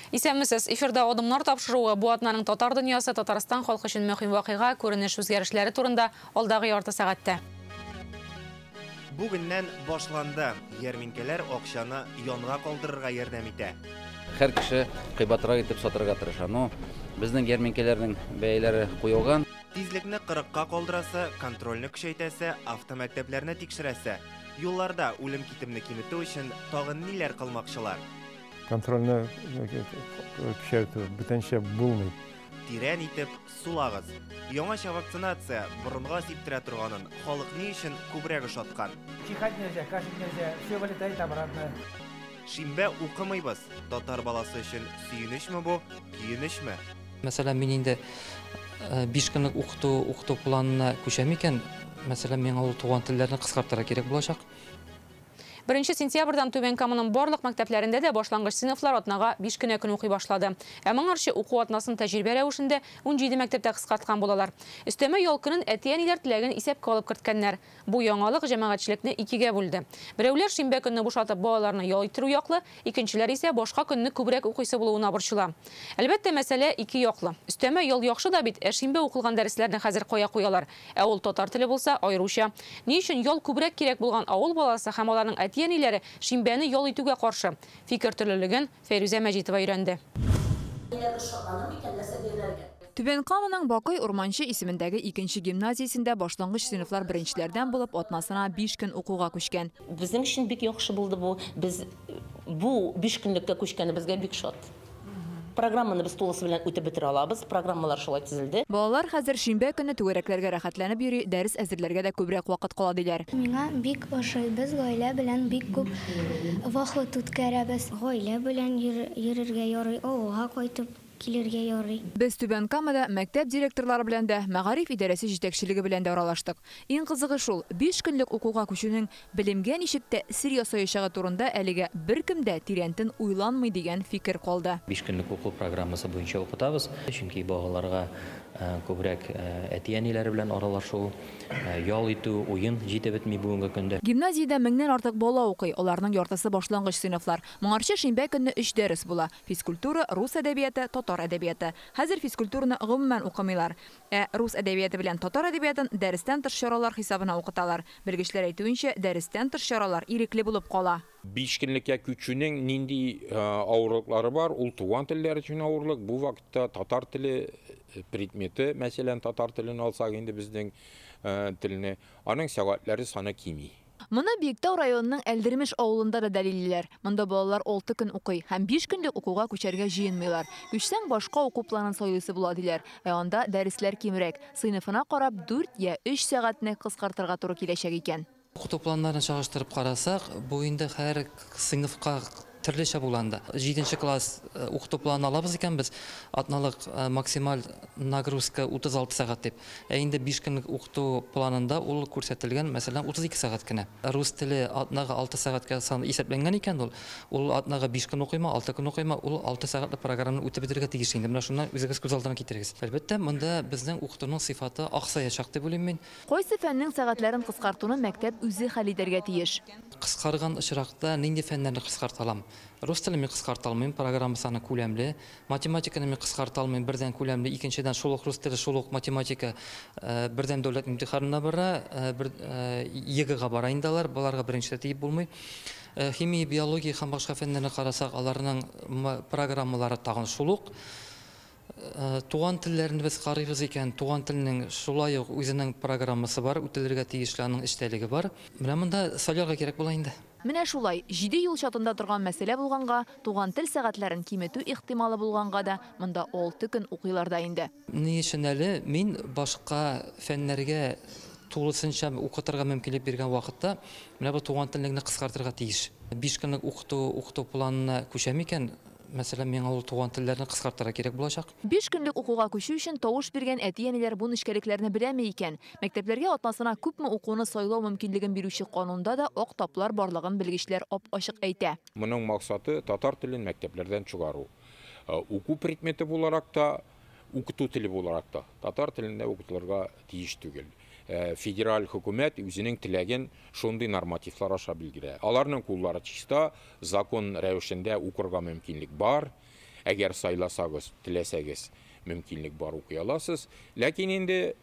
Исәнмесез, эфирда адымнар тапшыруы бу атнаның татар дөньясы Татарстан халкы өчен мөһим вакыйга, күренеш үзгәрешләре турында алдағы ярты сәгатьтә. Бүгеннән башланды. Ярминкәләр акчаны янга калдырырга ярдәм итә. Һәр кеше кыйбатрак итеп сатырга тырыша. Безнең ярминкәләрнең бәяләре куелган. Тизлекне 40-ка калдырасы, контрольны көчәйтәсе, автомәктәпләрне тикшерәсе. Юлларда үлем китемне киметү өчен тагын ниләр кылмакчылар? Контрольны көчәйтү бүтәнчә булмый. Тирән итеп сулагыз. Яңаша вакцинация борынга сиптерә торганын халык ни өчен күбрәк ошаткан? Чихать нельзя, кашлять нельзя, все вылетает обратно. Шимбә укымыйбыз. Татар баласы өчен сөенечме бу, киенечме? Мәсәлән, мин инде 5 көнлек укыту планына күчәм икән. Мәсәлән, миңа ул туган телләрне кыскартырга кирәк булачак. 1 сентябрьдән Түбән Каманың барлык мәктәпләрендә дә башлангыч сыйныфлар атнага 5 көнә көн укый башлады. Ә моңарчы уку атнасын тәҗрибә рәвешендә 17 мәктәптә кыскарткан булалар. Өстәмә ял көнен әти-әниләр теләген исәпкә алып керткәннәр. Бу яңалык җәмәгатьчелекне икегә бүлде. Берәүләр шимбә көнне бушатып балаларны ял иттерү яклы, икенчеләр исә башка көнне күбрәк укыйсы булуына борчыла. Әлбәттә, мәсьәлә ике яклы. Өстәмә ял яхшы да бит, ә шимбә укылган дәресләрне хәзер кая куялар. Ә ул татар теле булса аеруча. Ни өчен ял күбрәк кирәк булган авыл баласы һәм аларның әти-әниләре шимбәне ял итүгә каршы? Фикер төрлелеген Фәрүзә Мәҗитова өйрәнде. Түбән Каманың Бакый Урманчы исемендәге 2нче гимназиясендә башлангыч сыйныфлар беренчеләрдән булып атнасына 5 көн укуга күчкән. Безнең өчен бик яхшы булды бу. Без бу 5 көнлеккә күчкәне безгә бик шат. Программаны без тулысы белән үтеп бетерә алабыз. Программалар шулай төзелде. Балалар хәзер шимбә көнне түгәрәкләргә рәхәтләнеп йөри, дәрес әзерләргә дә күбрәк вакыт кала диләр. Миңа бик ошый. Без гаилә белән бик күп вакыт үткәрәбез. Гаилә белән йөрергә ярый, авылга кайтып килергә ярый. Без Түбән Камада мәктәп директорлары белән дә, мәгариф идарәсе җитәкчелеге белән дә аралаштык. Иң кызыгы шул, 5 көнлек укуга күчүнең белемгә ничек тәэсир ясаячагы турында әлегә беркем дә тирәнтен уйланмый дигән фикер калды. 5 көнлек уку программасы буенча укытабыз. Чөнки балаларга күбрәк әти-әниләре белән аралашу, ял итү, уен җитеп бетми бүгенге көндә. Гимназиядә 1000-нән артык бала укый. Аларның яртысы башлангыч сыйныфлар. Моңарчы шимбә көнне 3 дәрес була. Физкультура, рус әдәбияты, татар әдәбияты. Хәзер физкультураны гомумән укымыйлар. Рус әдәбияты белән татар әдәбиятын дәрестән тыш чаралар хисабына укыталар. Белгечләр әйтүенчә, дәрестән тыш чаралар ирекле булып кала. 5 көнлеккә күчүнең нинди авырлыклары бар? Ул туган телләр өчен авырлык. Бу вакытта татар теле предметы, мәсәлән, татар телен алсак инде безнең телне, аның сәгатьләре саны кими. Моны Биектау районының Әлдермеш авылында да дәлиллиләр. Монда балалар 6 көн укый һәм 5 көнлек укуга күчәргә җыенмыйлар. Күчсәң башка уку планын сайлыйсы була диләр. Анда дәресләр кимрәк. Сыйныфына карап 4 я 3 сәгатьне кыскартырга туры киләчәк икән. Укыту планнарын чагыштырып карасак, бу инде һәр сыйныфка төрлечә булганда. 7нче класс укыту планын алабыз икән без, атналык максималь нагрузка 36 сәгать дип. Ә инде 5 көнлек укыту планында ул күрсәтелгән, мәсәлән, 32 сәгать кенә. Рус теле атнага 6 сәгатькә сан исәпләнгән икән ул атнага 5 көн укыймы, 6 көн укыймы, ул 6 сәгатьлек программаны үтеп бетергә тиеш инде. Менә шуны үзегез күз алдына китерегез. Әлбәттә, монда безнең укытуның сыйфаты аксаячак дип уйлыйм мин. Кайсы фәннең сәгатьләрен кыскартуны мәктәп үзе хәл итәргә тиеш. Кыскарган очракта нинди фәннәрне кыскарта алам? Рус телен кыскарта алмыйм, программа саны күләмле. Математиканы мин кыскарта алмыйм, бердән күләмле, икенчедән шулык рус теле, шулык математика бердән дәүләт имтиханына бара, ЕГЭга бара инде алар, буларга беренчедә тиеп булмый. Химия, биология һәм башка фәннәрне карасак, аларның программалары тагын шулык. Туган телләрне без карыйбыз икән, туган теленең шулай ук үзенең программасы бар, үтәлергә тиешле аның эштәлеге бар. Менә монда сайларга кирәк була инде. Менә шулай, 7 юл чатында торган мәсьәлә булганга, туган тел сәгатьләрен киметү ихтималы булганга да, монда 6 көн укыйлар да инде. Ни өчен әле мин башка фәннәргә тулысынча укытырга мөмкинлек биргән вакытта, менә бу туган телне кыскартырга тиеш. 5 көнлек укыту планына күчәм икән. Мәсәлән, миңа ул туган телләрне кыскартырга кирәк булачак. 5 көнлек укуга күчү өчен тавыш биргән әти-әниләр бу нечкәлекләрне беләме икән? Мәктәпләргә атнасына күпме укуны сайлау мөмкинлеген бирүче канунда да ак таплар барлыгын белгечләр ап-ачык әйтә. Моның максаты татар телен мәктәпләрдән чыгару. Уку предметы буларак та, укыту теле буларак та татар телендә укытылырга тиеш түгел. Федераль хөкүмәт үзенең теләген шундый нормативлар аша билгеләй. Аларның куллары чиста, закон рәвешендә укырга мөмкинлек бар. Әгәр сайласагыз, теләсәгез, мөмкинлек бар укый аласыз. Ләкин инде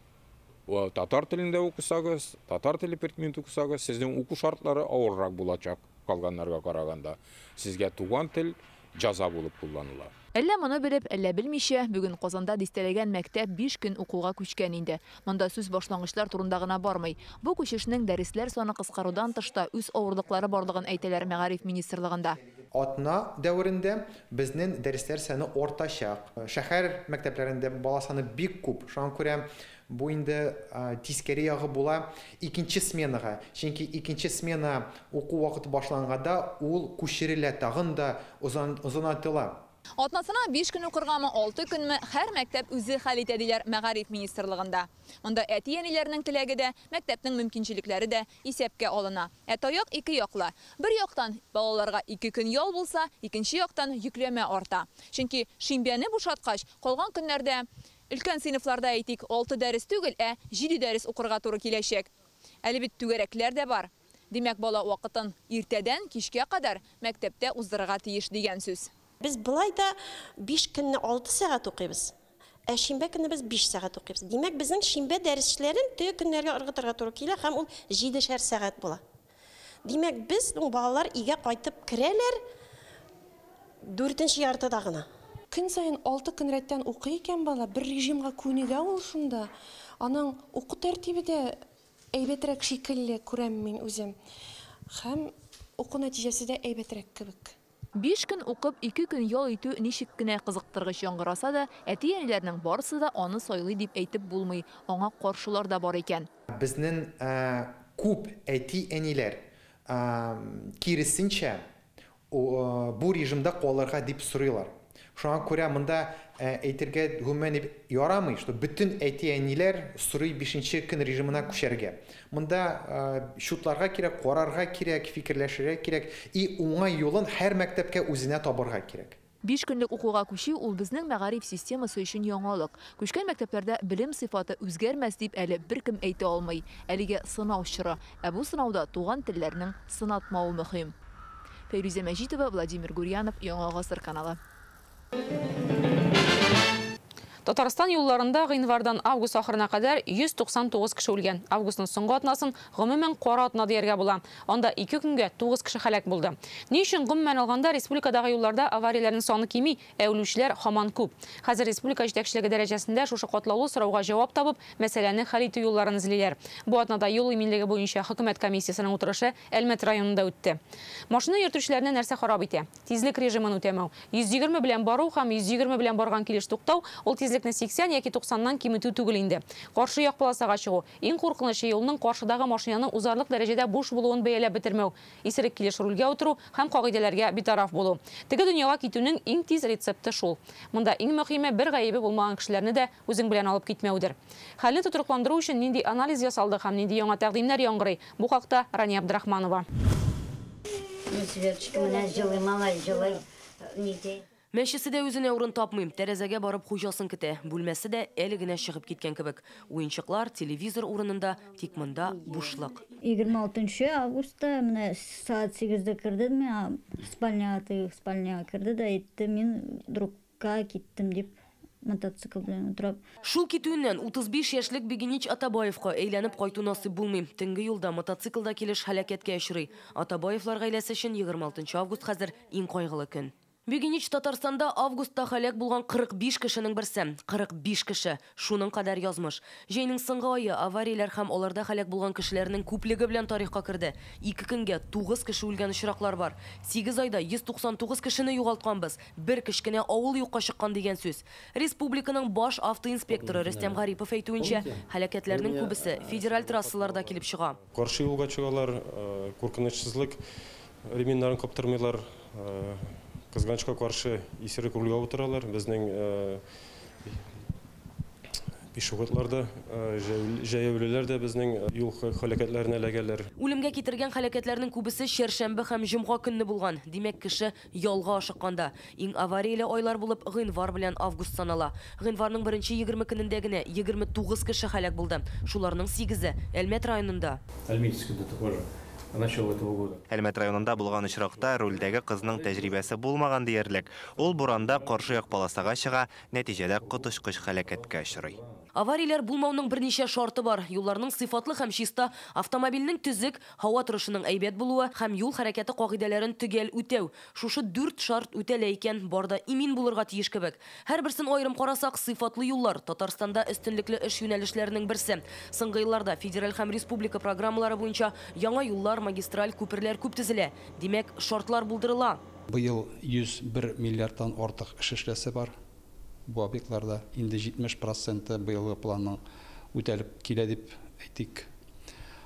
татар телендә укысагыз, татар теле предметы укысагыз, сезнең уку шартлары авыррак булачак калганнарга караганда. Сезгә туган тел жаза булып кулланыла. Әллә моны белеп, әллә белмичә, бүген Казанда дистәләгән мәктәп 5 көн укуга күчкән инде. Монда сүз башлангычлар турында гына бармый. Бу күчешнең дәресләр саны кыскарудан тышта үз авырлыклары барлыгын әйтәләр Мәгариф министрлыгында. Атна дәверендә безнең дәресләр саны ортачак. Шәһәр мәктәпләрендә бала саны бик күп. Шуңа күрә бу инде тискәре ягы була икенче сменага. Чөнки икенче смена уку вакыты башланганда ул күчерелә тагын да озынайтыла. Атнасына 5 көн укыргамы, 6 көнме һәр мәктәп үзе хәл итә диләр Мәгариф министрлыгында. Монда әти-әниләрнең теләге дә, мәктәпнең мөмкинчелекләре дә исәпкә алына. Таяк ике яклы. Бер яктан балаларга 2 көн ял булса, икенче яктан йөкләмә арта. Чөнки шимбәне бушаткач, калган көннәрдә өлкән сыйныфларда әйтик 6 дәрес түгел, 7 дәрес укырга туры киләчәк. Әле бит түгәрәкләр дә бар. Димәк, бала вакытын иртәдән кичкә кадәр мәктәптә уздырырга тиеш дигән сүз. Biz bulayda 5 künni 6 saat okuyuz. Şimbe künni biz 5 saat okuyuz. Demek bizim şimbe derslerin tüy günlerge ırgıtırga turu keyle hem ol 7'şer saat bola. Demek biz balalar iğe qaytıp kireler 4-nji yartadagına. Kün sayın 6 kün retten okuyken bala bir rejimga kөнigә ул шунда. Аның уку тәртибе дә әйбәтрәк шикелле күрәм мин үзем. Һәм уку нәтиҗәсе дә әйбәтрәк кебек. 5 көн укып, 2 көн ял итү ничек кенә кызыктыргыч яңгыраса да, әти-әниләрнең барысы да аны сайлый дип әйтеп булмый. Аңа каршылар да бар икән. Безнең күп әти-әниләр киресенчә бу режимда калырга дип сорыйлар. Шуңа күрә монда әйтергә гомумән ярамый, что bütün әти-әниләр сорый 5-нче көн режимына күчәргә. Монда шутларга кирәк, карарга кирәк, фикерләшергә кирәк, и уңай юлын һәр мәктәпкә үзенә табырга кирәк. 5 көнлек укуга күчү ул безнең мәгариф системасы өчен яңалык. Күчкән мәктәпләрдә белем сыйфаты үзгәрмәс дип әле беркем әйтә алмый. Әлегә сынау чоры. Бу сынауда туган телләрнең сынатмауы мөһим. Фәйрүзә Мәҗитова, Владимир Гурьянов, Яңа гасыр каналы. Татарстан юлларында гыйнвардан август ахырына кадәр 199 кеше үлгән. Августның соңгы атнасын гомумән кара атна дияргә була. Анда 2 көнгә 9 кеше һәлак булды. Ни өчен гомумән алганда республикадагы юлларда аварияләрнең саны кими, үлүчеләр һаман күп. Хәзер республика җитәкчелеге дәрәҗәсендә шушы катлаулы сорауга җавап табып, мәсьәләне хәл итү юлларын эзлиләр. Бу атнада юл иминлеге буенча хөкүмәт комиссиясының утырышы Әлмәт районында үтте. Машина йөртүчеләрне нәрсә харап итә? Тизлек режимын үтәмәү. 120 белән бару һәм 120 белән барган килеш туктау, ул тизлекне 80 яки 90-нан кимитү түгел инде. Каршы як полосага чыгу. Иң куркынычы юлның каршыдагы машинаның узарлык дәрәҗәдә буш булуын бәяләп бетермәү. Исерек килеш рульгә утыру һәм кагыйдәләргә битараф булу. Теге дөньяга китүнең иң тиз рецепты шул. Монда иң мөһиме бер гаебе булмаган кешеләрне дә үзең белән алып китмәүдер. Хәлне тотрыкландыру өчен нинди анализ ясалды һәм нинди яңа тәкъдимнәр яңгырый? Бу хакта Рания Абдрахманова. Мәшесе дә үзенә урын тапмый, тәрәзәгә барып хуҗасын көтә. Бүлмәсе дә әле генә чыгып киткән кебек. Уенчыклар, телевизор урынында, тик монда бушлык. 26 августта менә саат 8-дә керде, мен спальняга керде дә әйтте, мин другка киттем дип мотоцикл белән утырып. Шул китүеннән 35 яшьлек Бегенич Атабаевка әйләнеп кайту насыйп булмый. Төнге юлда мотоциклда килеш һәлакәткә очрый. Атабаевлар гаиләсе өчен 26 август хәзер иң кайгылы көн. Бегенич Татарстанда августта һәлак булган 45 кешенең берсе. 45 кеше. Шуның кадәр язмыш. Җәйнең соңгы ае аварияләр һәм аларда һәлак булган кешеләрнең күплеге белән тарихка керде. 2 көнгә 9 кеше үлгән очраклар бар. 8 айда 199 кешене югалтканбыз. Бер кечкенә авыл юкка чыккан дигән сүз. Республиканың баш автоинспекторы Рөстәм Гарипов әйтүенчә, һәлакәтләрнең күбесе федераль трассаларда килеп чыга. Каршы юлга чыгалар, куркынычсызлык, ремньнарын каптырмыйлар. Кызганычка каршы исерек рульгә утыралар. Безнең пешеходларда, җәяүлеләр дә безнең юл һәлакәтләренә эләгәләр. Үлемгә китергән һәлакәтләрнең күбесе чәршәмбе һәм җомга көнне булган. Димәк, кеше ялга ашыкканда. Иң аварияле айлар булып гыйнвар белән август санала. Гыйнварның 1-20 көнендә генә 29 кеше һәлак булды. Шуларның 8-е Әлмәт районында. Альметьевскийда тоже начала этого года. Әлмәт районында булган очракта рульдәге кызның тәҗрибәсе булмаган диярлек. Ул буранда каршы як полосага чыга, нәтиҗәдә котышкыч һәлакәткә очрый. Авариялар булмауның берничә шарты бар. Юлларның сыйфатлы һәм чиста, автомобильнең төзек, һава торышының әйбәт булуы һәм юл хәрәкәте кагыйдәләрен төгәл үтәү. Шушы 4 шарт үтәлә икән, барда имин булырга тиеш кебек. Һәрберсен аерым карасак, сыйфатлы юллар Татарстанда өстенлекле эш юнәлешләренең берсе. Соңгы елларда федераль һәм республика программалары буенча яңа юллар, магистраль, күперләр күп төзелә. Димәк, шартлар булдырыла. Быел 101 миллиардтан артык эш эшләсе бар. Бу объектларда инде 70% быелгы планның үтәлеп килә дип әйтик.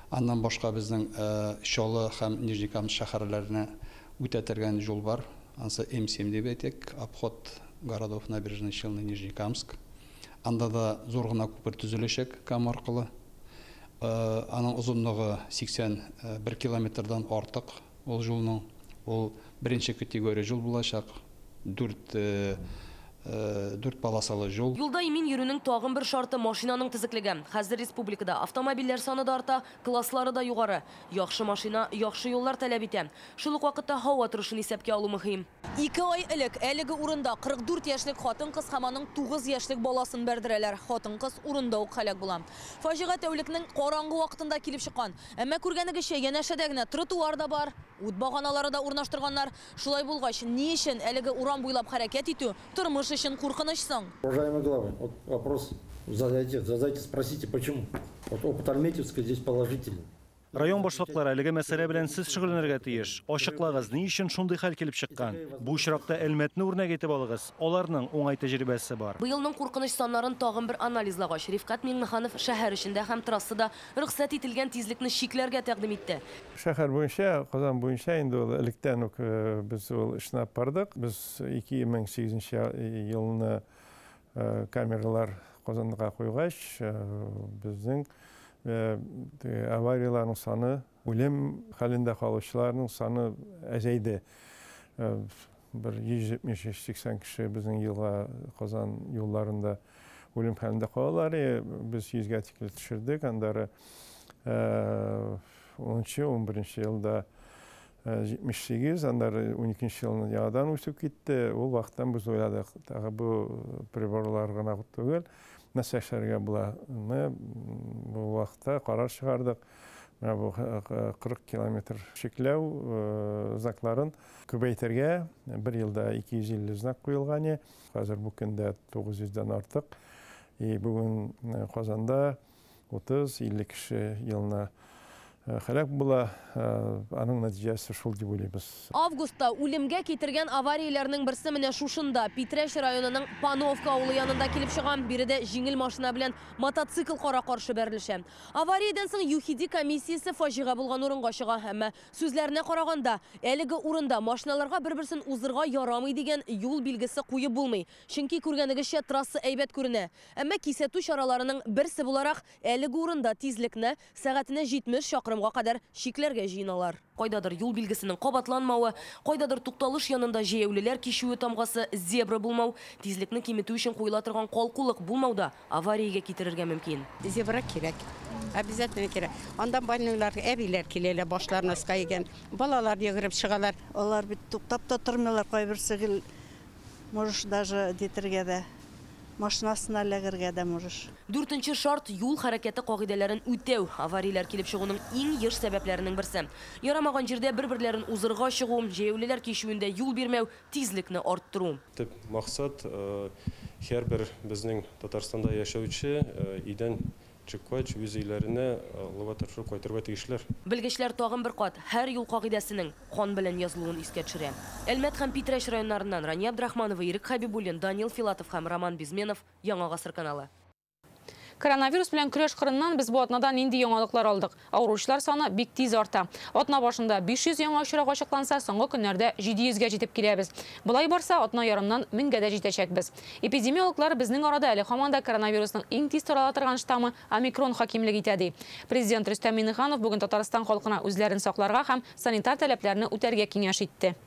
Аннан башка безнең Чаллы һәм Нижнекамск шәһәрләренә үтәтергән юл бар. Ансы М7 дип әйтик, обход городов Набережный Челны, Нижнекамск. Анда да зур гына күпер төзеләчәк Кам аркылы. Аның озынлыгы 81 километрдан артык. Ул юлның беренче категория юл булачак. 4 полосалы жол. Юлда имин йөрүнең тагын бер шарты машинаның тизеклеге. Хәзер республикада автомобильләр саны да арта, класслары да югары. Яхшы машина, яхшы юллар таләп итә. Шул ук вакытта һава торышын исәпкә алу мөһим. 2 ай элек әлеге урында 44 яшьлек хатын-кыз һәм аның 9 яшьлек баласын бәрдерәләр. Хатын-кыз урында ук һәлак була. Фаҗига тәүлекнең караңгы вакытында килеп чыккан. Әмма күргәнегезчә янәшәдә генә тротуар да бар, ут баганалары да урнаштырганнар. Шулай булгач, ни өчен әлеге урам буйлап хәрәкәт итү тормыш өчен куркынычсың? Уважаемый главный, вот вопрос задайте, спросите, почему? Вот опыт Альметьевска здесь положительный. Район башлыклары әлеге мәсьәлә белән сез шөгыльләнергә тиеш. Ачыклагыз, ни өчен шундый хәл килеп чыккан? Бу очракта Әлмәтне үрнәк итеп алыгыз. Аларның уңай тәҗрибәсе бар. Быелның куркыныч саннарын тагын бер анализлагач, Рифкат Миңнеханов шәһәр эчендә һәм трассада рөхсәт ителгән тизлекне чикләргә тәкъдим итте. Шәһәр буенча, Казан буенча инде ул электән үк без ул эшне бардык. Без 2008 елны камералар Казанга куйгач, безнең аварияларның саны, үлем хәлендә калучыларның саны әзәйде. Бер 170-80 кеше безнең елга Казан юлларында үлем хәлендә калалар. Без 100-гә тикле төшердек. Андары 10-11 елда 78, андары 12 елны яңадан үсеп китте. Ул вакыттан без уйладык, тагы бу приборлар гына түгел. Нәрсәшләргә була. Бу вакытта карар чыгардык. Бу 40 километр шекләү знакларын күбәйтергә. Бер елда 250 знак куелган. Хәзер бу көндә 900-дан артык. Бүген Казанда 30-50 кеше елына хәлак була. Аның нәтиҗәсе шул дип уйлыйбыз. Августта үлемгә китергән аварияләрнең берсе менә шушында, Питрәш районының Пановка авылы янында килеп чыган. Биредә җиңел машина белән мотоцикл кара-каршы бәрелешә. Авариядән соң ЮХИДИ комиссиясе фаҗига булган урынга чыга. Әмма сүзләренә караганда, әлеге урында машиналарга бер-берсен узырга ярамый дигән юл билгесе куеп булмый. Чөнки күргәнегезчә трасса әйбәт күренә. Әмма кисәтү чараларының берсе буларак, әлеге урында тизлекне сәгатенә 70 чакрымга кадәр чикләргә җыйналар. Кайдадыр юл билгесенең кабатланмавы, кайдадыр тукталыш янында җәяүлеләр кишүе тамгасы, зебра булмау, тизлекне киметү өчен куела торган калкулык булмауда авариягә китерергә мөмкин. Зебра кирәк. Обязательно кирәк. Анда больнойлар, әбиләр киләләр, башларына скайган. Балалар йөгереп чыгалар. Алар бит туктап та тормыйлар, кайберсе можеш даже дитергә дә. Машинасына ләгергә дә можеш. 4нче шарт юл хәрәкәте кагыйдәләрен үтәү. Авариялар килеп чыгуның иң еш сәбәпләренең берсе. Ярамаган җирдә бер-берләрен узырга чыгу, җәяүлеләр кишүендә юл бирмәү, тизлекне арттыру. Максат һәрбер безнең Татарстанда яшәүче идән чыккач үз өйләренә лаватыршы кайтырга тиешләр. Белгечләр тагын бер кат һәр юл кагыйдәсенең кан белән язылуын искә төшерә. Әлмәт һәм Питрәш районнарыннан Рания Абдрахманова, Ирек Хабибуллин, Данил Филатов һәм Роман Безменов, Яңа гасыр каналы. Коронавирус белән көрәш кырыннан без бу атнадан инде яңалыклар алдык. Авыручылар саны бик тиз арта. Атна башында 500 яңа очрак ачыкланса, соңгы көннәрдә 700-гә җитеп киләбез. Булай барса, атна ярымнан 1000-гә дә җитәчәкбез. Эпидемиологлар безнең арада әле һаман да коронавирусның иң тиз тарала торган штаммы омикрон хакимлек итә ди. Президент Рөстәм Миңнеханов бүген Татарстан халкына үзләрен сакларга һәм санитар таләпләрне үтәргә киңәш итте.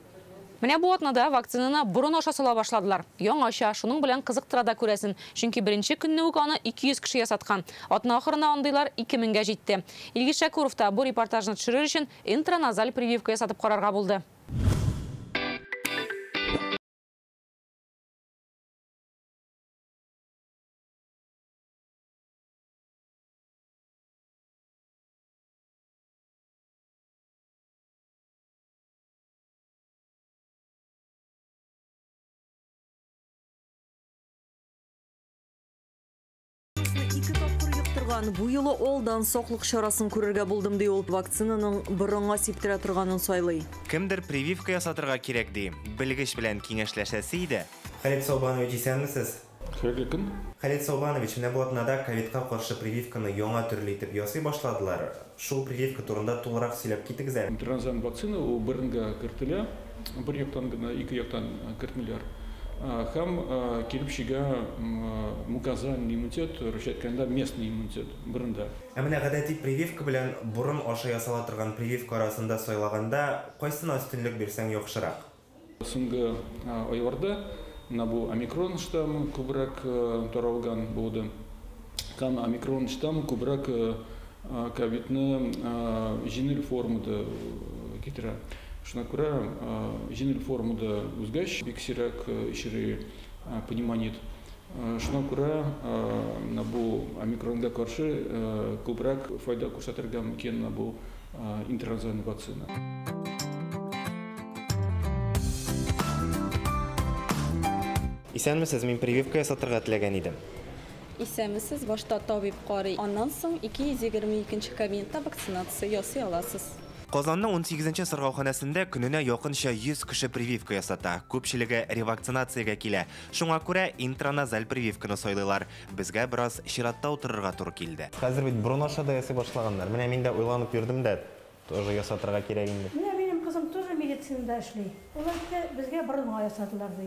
Менә бу атнада вакцинаны бурын аша сала башладылар. Яң аша шуның белән кызыктыра да күрәсен. Чөнки беренче көнне үк аны 200 кеше ясаткан. Атна ахырына андыйлар 2000-гә җитте. Илгиз Шакуров та бу репортажны төшерер өчен интраназаль прививка ясатып карарга булды. Бу юлы олдан соқлық шарасын көрерге булдым дей, ол вакцинаның бұрынға септіре тұрғанын сайлый. Кімдір прививка ясатырға керек дей, білгіш білән кеңешләшәсе иде. Халид Саубанович, исәнмесез? Хәрлікін. Халид Саубанович, менә бу атнада ковидка каршы прививканы яңа төрле итеп ясый башладылар. Шул прививка турында тулырак сөйләп китегез әле. Интерназаль вакцина у биринге кертелә, бер яктан гына, ике яктан кертмиләр. Һәм килепчегә муказальный иммунитет, рәшәткәндә местный иммунитет бирендә. Менә гадәти прививка белән бурын аша ясала торган прививка арасында сайлаганда кайсына өстенлек бирсәң яхшырак? Соңгы айларда бу омикрон штаммы күбрәк таралган булды. Һәм омикрон штаммы күбрәк ковидны җиңел формада китерә. Шуңа күрә җиңел формада үзгәч бик сирәк ишере понимание. Шуңа күрә бу омикронга каршы күбрәк файда күрсәтергә мөмкин бу интерназаль вакцина. Исәнмесез, мин прививка ясатырга теләгән идем. Исәнмесез, башта табиб карый, аннан соң 222-нче кабинетта вакцинация ясый аласыз. Казанның 18-нче сыргауханәсендә көненә якынча 100 кеше прививка ясата. Күпчелеге ревакцинациягә килә. Шуңа күрә интраназаль прививканы сайлыйлар. Безгә бераз чиратта утырырга туры килде. Хәзер бит бурын аша да ясый башлаганнар. Менә мин дә уйланып йөрдем дә, тоже ясатырга кирәк инде. Менә минем кызым тоже медицинада эшли. Улар безгә борынга ясадылар ди.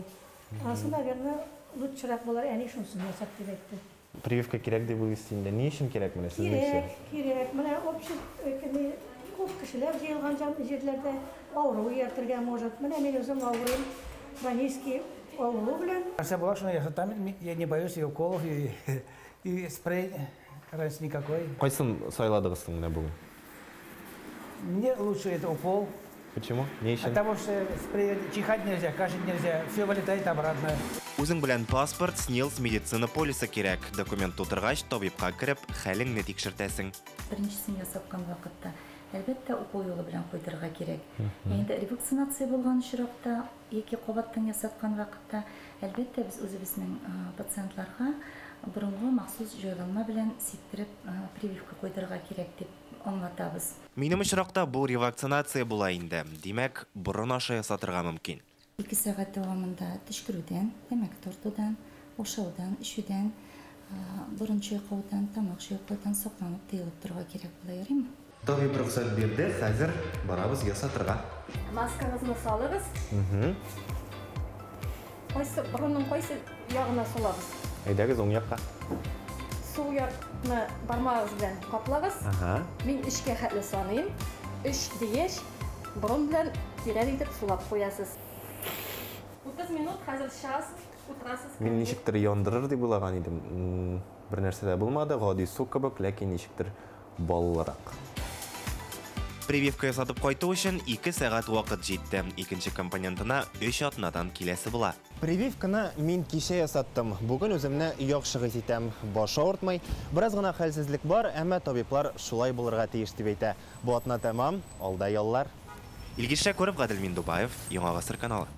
Аслында, наверное, лучшырак булар, әни шунысын ясап дип әйтте. Прививка кирәк дип уйлыйсыз инде. Ни өчен кирәк менә сезнеңчә? Кирәк. Менә общий көп кешеләр җыелган җирләрдә авыру уятырга может. Менә мин үзем авырыйм. Хронический авыру белән. Була шуны ясатам. Я не боюсь и уколов, и спрей раз никакой. Кайсын сайладыгыз менә бүген? Мне лучше это укол. Почему? Не ищем. Потому что спрей чихать нельзя, кашлять нельзя, все вылетает обратно. Үзең белән паспорт, СНИЛС медицина полисы кирәк. Документ тутыргач, табибка кереп, хәлеңне тикшертәсең. Беренчесен ясапкан вакытта әлбәттә укол юлы белән куйдырга кирәк. Инде ревакцинация булган чиракта, яки кабаттан ясаткан вакытта, әлбәттә без үзебезнең пациентларга борынгы махсус җайланма белән сиптереп прививка куйдырга кирәк дип аңлатабыз. Минем очракта бу ревакцинация була инде. Димәк, борын аша ясатырга мөмкин. 2 сәгать дәвамында төшкерүдән, тәмәк тартудан, ашаудан, ишүдән, борын чайкаудан, тамак чайкаудан сакланып тыелып торырга кирәк була, ярыймы? Табиб рөхсәт бирде, хәзер барабыз ясатырга. Маскагызны салыгыз. Кайсы борынның кайсы ягына салабыз? Әйдәгез уң якка. Сул якны бармагыз белән каплагыз. Мин эшкә хәтле саныйм. 3 дигәч, борын белән тирән итеп сулап куясыз. 30 минут хәзер чыгасыз, утырасыз. Мин ничектер яндырыр дип уйлаган идем. Бер нәрсә дә булмады, гади су кебек, ләкин ничектер баллырак. Прививка ясатып кайту өчен 2 сәгать вакыт җитте. Икенче компонентына 3 атнадан киләсе була. Прививканы мин кичә ясаттым. Бүген үземне яхшы хис итәм. Баш авыртмый. Бераз гына хәлсезлек бар, әмма табиблар шулай булырга тиеш дип әйтә. Бу атна тәмам, алда яллар. Илгиз Шакуров, Гадел Миндубаев, Яңа Гасыр каналы.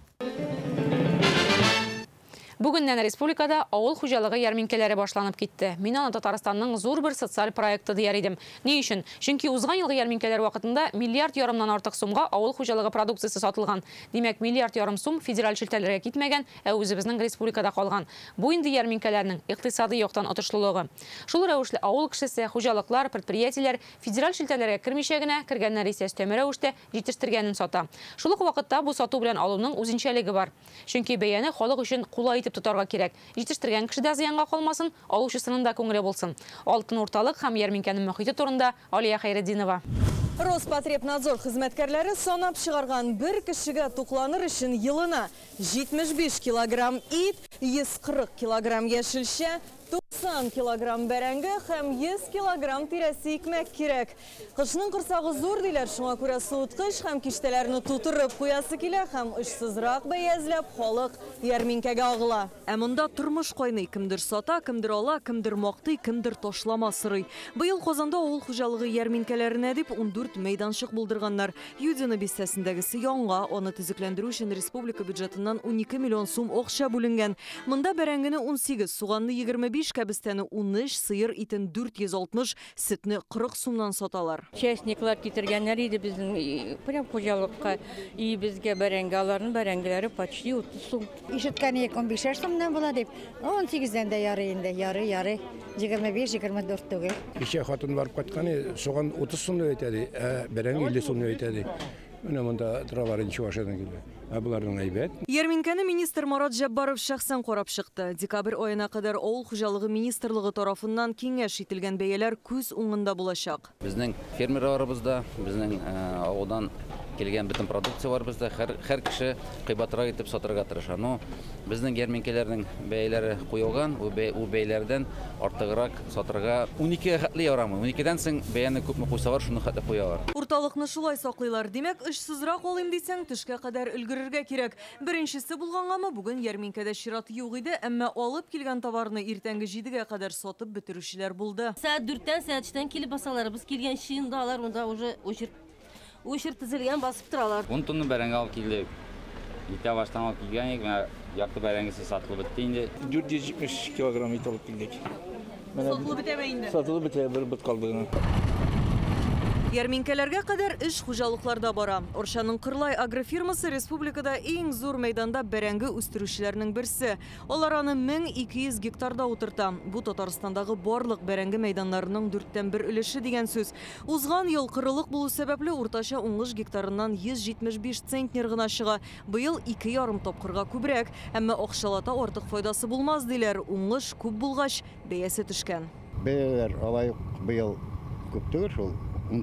Бүгіннән республикада ауыл хуҗалыгы ярминкәләре башланып китте. Мин аны Татарстанның зур бер социаль проекты дияр идем. Ни өчен? Чөнки узган елгы ярминкәләр вакытында миллиард ярымнан артык сумга ауыл хуҗалыгы продукциясе сатылган. Димәк, миллиард ярым сум федераль шелтәләргә китмәгән, ә үзебезнең республикада калган. Бу инде ярминкәләрнең икътисади яктан отышлылыгы. Шул рәвешле авыл кешесе, хуҗалыклар, предприятиеләр федераль шелтәләргә кирмичә генә, кергәннәр исә өстәмә рәвештә җитештергәнен сата. Шул ук вакытта бу сату белән алуның үзенчәлеге бар. Чөнки бәяне халык өчен кулай итеп тотарга кирәк. Җитештергән кеше дә зыянга калмасын, алучысының да күңеле булсын. Алтын урталык һәм ярминкәнең мөхите турында Алия Хәйретдинова. Роспотребнадзор хезмәткәрләре санап чыгарган бер кешегә тукланыр өчен елына 75 килограмм ит, 140 килограмм яшелчә, 90 килограмм бәрәңге һәм 100 килограмм тирәсе икмәк кирәк. Кышның корсагы зур диләр, шуңа күрә суыткыч һәм киштәләрне тутырып куясы килә һәм очсызрак бәязләп халык ярминкәгә агыла. Ә монда тормыш кайный, кемдер сата, кемдер ала, кемдер мактый, кемдер ташлама сырый. Быел Казанда авыл хуҗалыгы ярминкәләренә дип 14 мәйданчык булдырганнар. Юдина бистәсендәгесе яңа, аны төзекләндерү өчен республика бюджетыннан 12 миллион сум акча бүленгән. Монда бәрәңгене 18, суганны 25, кәбестәне 13, сыер итен 460, сөтне 40 сумнан саталар. Честниклар китергәннәр иде безнең прям хуҗалыкка, и безгә бәрәңге аларның бәрәңгеләре почти 30 сум. Ишеткәне 15 сумнан була дип, 18-дән дә ярый инде, ярый. 25-24 түгел. Кичә хатын барып кайткан, суган 30 сум әйтәде, бәрәңге 50 сум әйтәде. Менә монда торалар ничә ашадан килә. Буларның әйбәт. Ярминкәне министр Марат Җаббаров шәхсән карап чыкты. Декабрь аена кадәр авыл хуҗалыгы министрлыгы тарафыннан киңәш ителгән бәяләр күз уңында булачак. Безнең фермерларыбызда, безнең авылдан килгән бөтен продукция бар бездә. Һәр кеше кыйбатрак итеп сатырга тырыша. Но безнең ярминкәләрнең бәяләре куелган, ул бәяләрдән артыграк сатырга 12 хәтле ярамый. 12дән соң бәяне күпме куйсалар, шуны хәтле куялар. Урталыкны шулай саклыйлар. Димәк, эшсезрак алыйм дисәң, төшкә кадәр өлгерергә кирәк. Беренчесе булгангамы бүген ярминкәдә чират юк иде, әмма алып килгән товарны иртәнге 7гә кадәр сатып бетерүчеләр булды. Сәгать 4-тән, сәгать 3-тән килеп басалар. Без килгән шында алар монда уже очерт тезелгән басып торалар. 10 тонна бәрәңге алып килдек. Итә баштан алып килгән, якты бәрәңгесе сатылып бетте инде. 470 килограмм ит алып килдек. Сатылып бетәме инде? Сатылып бетә, бер бит калды. Ярминкәләргә кадәр эш хуҗалыкларда бара. Оршаның Кырлай агрофирмасы республикада иң зур мәйданда бәрәңге үстерүчеләрнең берсе. Алар аны 1200 гектарда утырта. Бу Татарстандагы барлык бәрәңге мәйданнарының 4тән 1 өлеше дигән сүз. Узган ел кырылык булу сәбәпле уртача уңыш гектарыннан 175 центнер гына чыга. Быел 2,5 тапкырга күбрәк, әмма акчалата артык файдасы булмас диләр. Уңыш күп булгач, бәясе төшкән. Бәяләр алай быел күп түгел шул.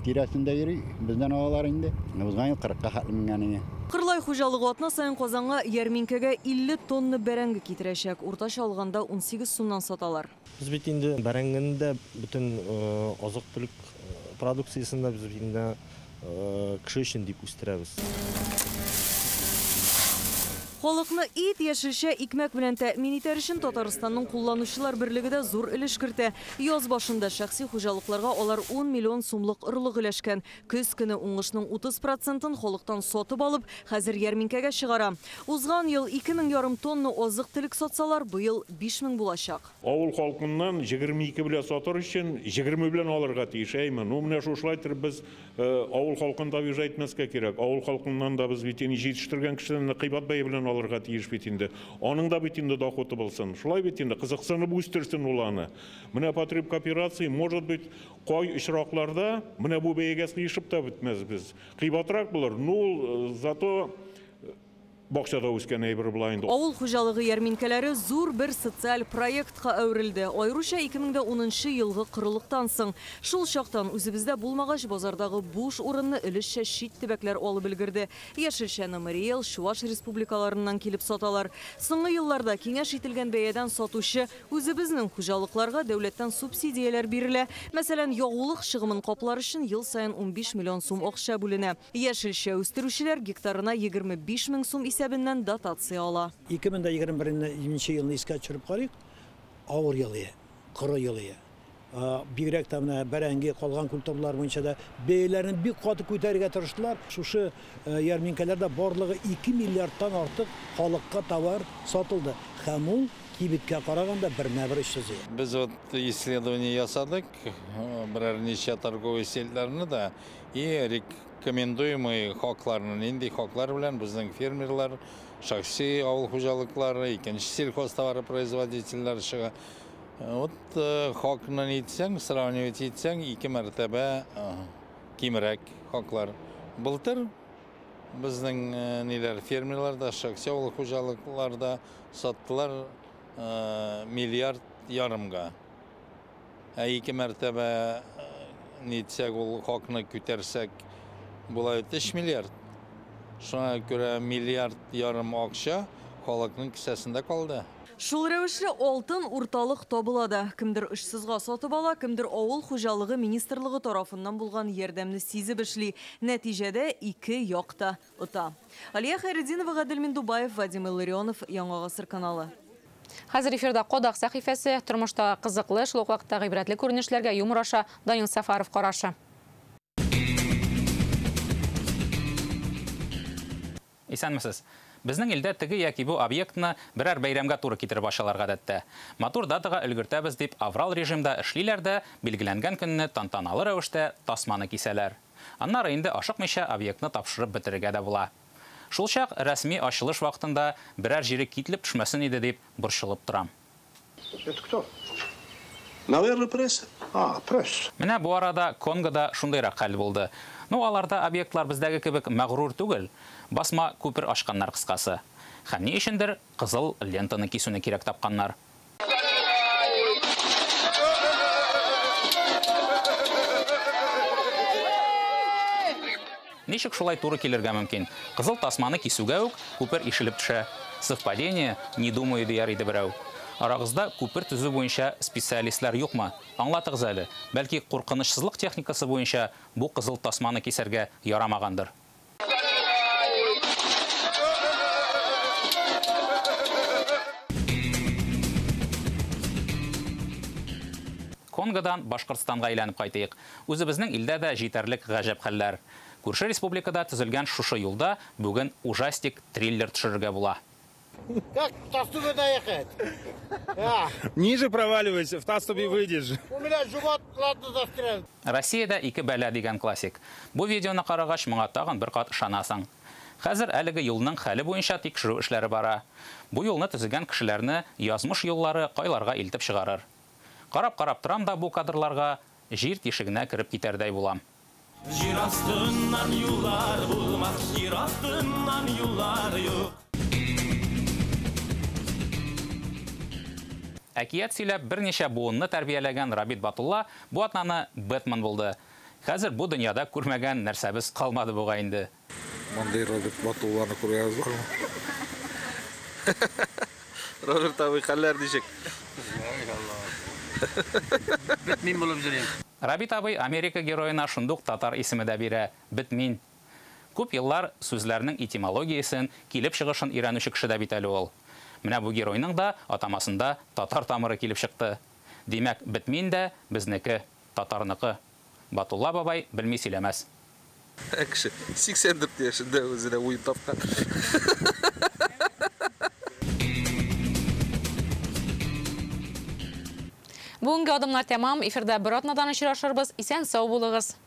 Тирәсендә йөри, бездән алалар инде. Узган ел 40-ка хәтленгән. Кырлай хуҗалыгы атна сайын Казанга ярминкәгә 50 тонна бәрәңге китерәчәк. Уртача алганда 18 сумнан саталар. Без бит инде бәрәңгене дә бөтен азык-төлек продукциясын да без инде кеше өчен дип үстерәбез. Халыкны ит, яшелчә, икмәк белән тәэмин итәр өчен Татарстанның кулланучылар берлеге дә зур өлеш кертә. Яз башында шәхси хуҗалыкларга алар 10 миллион сумлык орлык өләшкән. Көз көне уңышның 30%-ын халыктан сатып алып, хәзер ярминкәгә чыгара. Узган ел 2,5 тонна азык-төлек сатсалар, быел 5000 булачак. Авыл халкыннан 22 белән сатыр өчен 20 белән алырга тиеш. Ну менә шулай без авыл халкын да әйтмәскә кирәк. Авыл халкыннан да без бит җитештергән кешеләрне кыйбат бәя белән алырга тиеш бит инде. Аның да бит инде доходы булсын. Шулай бит инде кызыксынып үстерсен уланы. Менә потреб кооперации, может быть, кай очракларда менә бу бәягә сыешып та бетмәс без. Кыйбатрак булыр. Ну, зато бакчада үскән әйбер була инде. Авыл хуҗалыгы ярминкәләре зур бер социаль проектка әверелде. Айруча 2010 елгы кырылыктан соң. Шул чактан үзебездә булмагач базардагы буш урынны өлешчә чит төбәкләр алып өлгерде. Яшелчәне Мариэл, Чуваш республикаларыннан килеп саталар. Соңгы елларда киңәш ителгән бәядән сатучы үзебезнең хуҗалыкларга дәүләттән субсидияләр бирелә. Мәсәлән, ягулык чыгымын каплар өчен ел сайын 15 миллион сум акча бүленә. Яшелчә үстерүчеләр гектарына 25 мең сум исәбеннән дотация ала. 2021 елны искә төшереп карыйк, авыр елы, коры елы. Бигрәк тә менә бәрәңге калган культуралар буенча да бәяләрне бик каты күтәрергә тырыштылар. Шушы ярминкәләрдә барлыгы 2 миллиардтан артык халыкка товар сатылды. Һәм ул кибеткә караганда бермә-бер эшсез. Без вот исследование ясадык, берәр ничә торговый сетьләрне дә и рекомендуемый хакларны, нинди хаклар белән безнең фермерлар, шәхси авыл хуҗалыклары, икенче сельхозтовар производительләр чыга. Вот хакны әйтсәң, сравнивать итсәң, 2 мәртәбә кимрәк хаклар. Былтыр безнең ниләр фермерларда, шәхси авыл хуҗалыкларда саттылар миллиард ярымга. 2 мәртәбә нетсек, ул хакны күтәрсәк, була 3 миллиард. Шуңа күрә миллиард ярым акча халыкның кесәсендә калды. Шул рәвешле алтын урталык табылады. Кемдер эшсезгә сатып ала, кемдер авыл хуҗалыгы министрлыгы тарафыннан булган ярдәмне сизеп эшли. Нәтиҗәдә ике якта ота. Алия Хайретдинова, Гадел Миндубаев, Вадим Илларионов, Яңа гасыр каналы. Хәзер эфирда Кодак сәхифәсе, тормышта кызыклы, шул ук вакытта гыйбрәтле күренешләргә юмор аша Данил Сафаров карашы. Исәнмесез. Безнең илдә теге яки бу объектны берәр бәйрәмгә туры китереп ашалар гадәттә. Матур датага өлгертәбез дип аврал режимда эшлиләр дә, билгеләнгән көнне тантаналы рәвештә тасманы кисәләр. Аннары инде ашыкмыйча объектны тапшырып бетерергә дә була. Шул чак рәсми ачылыш вакытында берәр җире китлеп төшмәсен иде дип борчылып торам. Это кто? Наверное, пресса. Пресс. Менә бу арада Конгода шундыйрак хәл булды. Аларда объектлар бездәге кебек мәгърур түгел, басма күпер ашканнар кыскасы. Һәм ни өчендер кызыл лентаны кисүне кирәк тапканнар. Ничек шулай туры килергә мөмкин? Кызыл тасманы кисүгә үк күпер ишелеп төшә. Совпадение, не думаю, дияр иде берәү. Арагызда күпер төзү буенча специалистлар юкмы? Аңлатыгыз әле. Бәлки куркынычсызлык техникасы буенча бу кызыл тасманы кисәргә ярамагандыр. Конгодан Башкортстанга әйләнеп кайтыйк. Үзебезнең илдә дә җитәрлек гаҗәп хәлләр. Күрше республикада төзелгән шушы юлда бүген ужастик триллер төшерергә була. Как в Тастубе доехать? Ниже проваливайся, в Тастубе выйдешь. У меня живот ладно застрял. Россиядә ике бәлә дигән классик. Бу видеоны карагач моңа тагын бер кат ышанасың. Хәзер әлеге юлның хәле буенча тикшерү эшләре бара. Бу юлны төзегән кешеләрне язмыш юллары кайларга илтеп чыгарыр. Карап торам да бу кадрларга җир тишегенә кереп китәрдәй булам. Җир астыннан юллар булмас, җир астыннан юллар юк. Әкият сөйләп берничә буынны тәрбияләгән Рабит Батулла бу атнаны Бэтмен булды. Хәзер бу дөньяда күрмәгән нәрсәбез калмады буга инде. Мондай Рабит Батулланы күрәбез бармы? Роберт абый хәлләр ничек? Бэтмен булып җөрим. Рабит абый Америка героена шундук татар исеме дә бирә – Бэтмен. Күп еллар сүзләрнең этимологиясын, килеп чыгышын өйрәнүче кеше дә бит әле ул. Менә бу геройның да атамасында татар тамыры килеп чыкты. Димәк, Бэтмен дә безнеке, татарныкы. Батулла бабай белми сөйләмәс. Кеше 84 яшендә үзенә уен тапкан. Бүгенге адымнар тәмам. Эфирда бер атнадан очрашырбыз. Исән сау булыгыз.